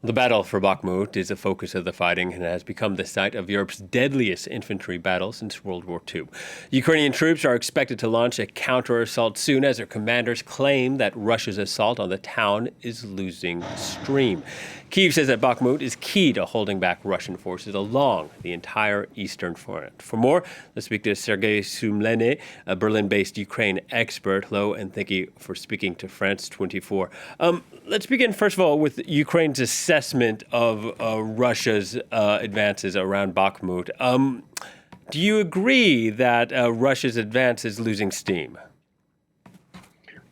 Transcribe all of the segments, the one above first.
The battle for Bakhmut is the focus of the fighting and has become the site of Europe's deadliest infantry battle since World War II. Ukrainian troops are expected to launch a counter-assault soon as their commanders claim that Russia's assault on the town is losing steam. Kyiv says that Bakhmut is key to holding back Russian forces along the entire eastern front. For more, let's speak to Sergej Sumlenny, a Berlin-based Ukraine expert. Hello, and thank you for speaking to France 24. Let's begin, first of all, with Ukraine's assessment of Russia's advances around Bakhmut. Do you agree that Russia's advance is losing steam?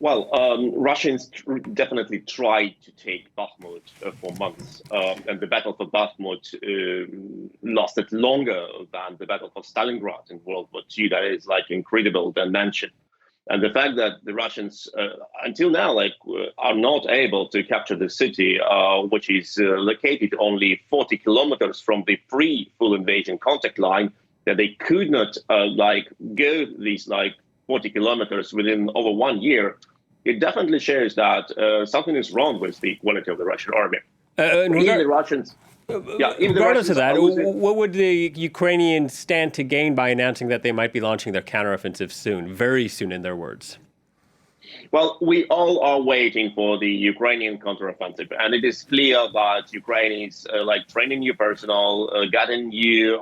Well, Russians definitely tried to take Bakhmut for months, and the battle for Bakhmut lasted longer than the battle for Stalingrad in World War II. That is incredible dimension. And the fact that the Russians, until now, are not able to capture the city, which is located only 40 kilometers from the pre-full invasion contact line, that they could not go these 40 kilometers within over 1 year, it definitely shows that something is wrong with the quality of the Russian army. Regardless of that, what would the Ukrainians stand to gain by announcing that they might be launching their counteroffensive soon, very soon in their words? Well, we all are waiting for the Ukrainian counteroffensive, and it is clear that Ukraine is training new personnel, getting new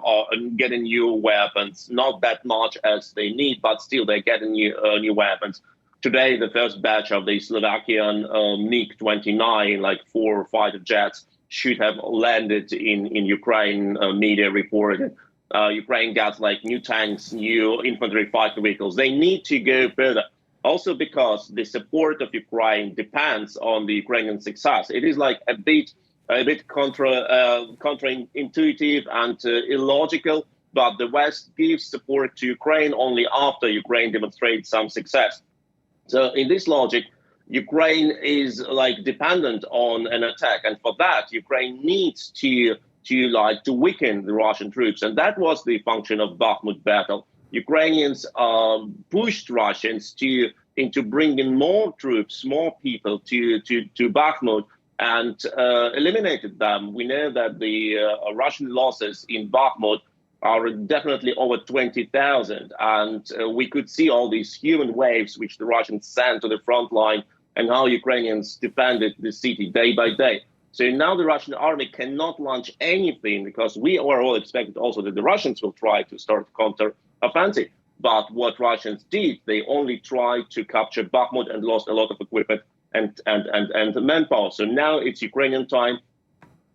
weapons, not that much as they need, but still they're getting new weapons. Today, the first batch of the Slovakian MiG-29, 4 fighter jets, should have landed in Ukraine. Media reported. Ukraine got new tanks, new infantry fighter vehicles. They need to go further. Also because the support of Ukraine depends on the Ukrainian success. It is a bit counterintuitive and illogical, but the West gives support to Ukraine only after Ukraine demonstrates some success. So in this logic, Ukraine is dependent on an attack, and for that, Ukraine needs to weaken the Russian troops, and that was the function of Bakhmut battle. Ukrainians pushed Russians into bringing more troops, more people to Bakhmut, and eliminated them. We know that the Russian losses in Bakhmut are definitely over 20,000, and we could see all these human waves which the Russians sent to the front line, and how Ukrainians defended the city day by day. So now the Russian army cannot launch anything, because we were all expected also that the Russians will try to start counter-offensive. But what Russians did, they only tried to capture Bakhmut and lost a lot of equipment and manpower. So now it's Ukrainian time.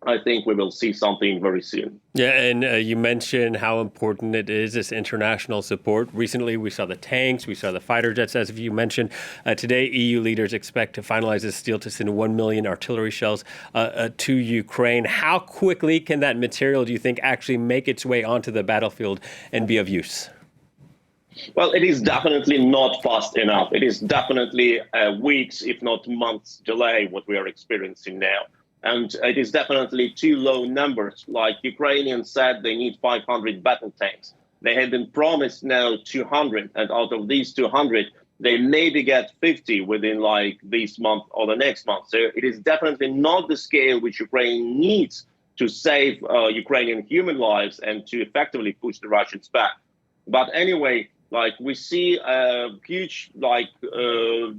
I think we will see something very soon. Yeah, and you mentioned how important it is, this international support. Recently, we saw the tanks, we saw the fighter jets, as you mentioned. Today, EU leaders expect to finalize this deal to send 1 million artillery shells to Ukraine. How quickly can that material, do you think, actually make its way onto the battlefield and be of use? Well, it is definitely not fast enough. It is definitely weeks, if not months, delay, what we are experiencing now. And it is definitely too low numbers. Ukrainians said they need 500 battle tanks. They have been promised now 200. And out of these 200, they maybe get 50 within this month or the next month. So it is definitely not the scale which Ukraine needs to save Ukrainian human lives and to effectively push the Russians back. But anyway, we see a huge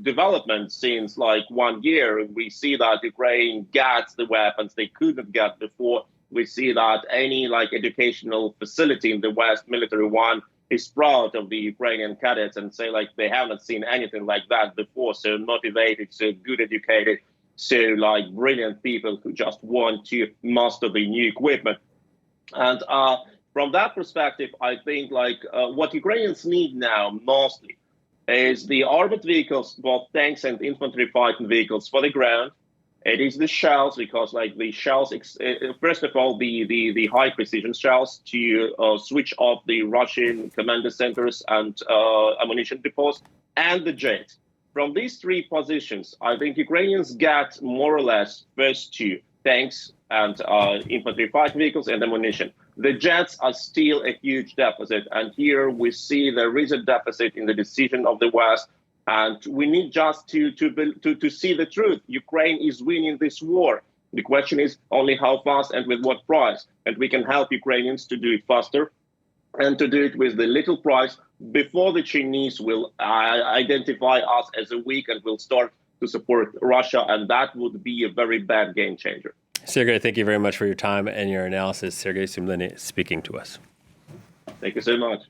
development since 1 year. We see that Ukraine gets the weapons they couldn't get before. We see that any educational facility in the West, military one, is proud of the Ukrainian cadets and say they haven't seen anything like that before. So motivated, so good educated, so brilliant people who just want to master the new equipment. And from that perspective, I think what Ukrainians need now mostly is the armored vehicles, both tanks and infantry fighting vehicles for the ground. It is the shells, because the shells, first of all, the high precision shells to switch off the Russian commander centers and ammunition depots, and the jets. From these three positions, I think Ukrainians get more or less first two, tanks and infantry fighting vehicles and ammunition. The jets are still a huge deficit, and here we see there is a deficit in the decision of the West, and we need just to see the truth. Ukraine is winning this war. The question is only how fast and with what price. And we can help Ukrainians to do it faster and to do it with the little price before the Chinese will identify us as a weak and will start to support Russia. And that would be a very bad game changer. Sergej, thank you very much for your time and your analysis. Sergej Sumlenny speaking to us. Thank you so much.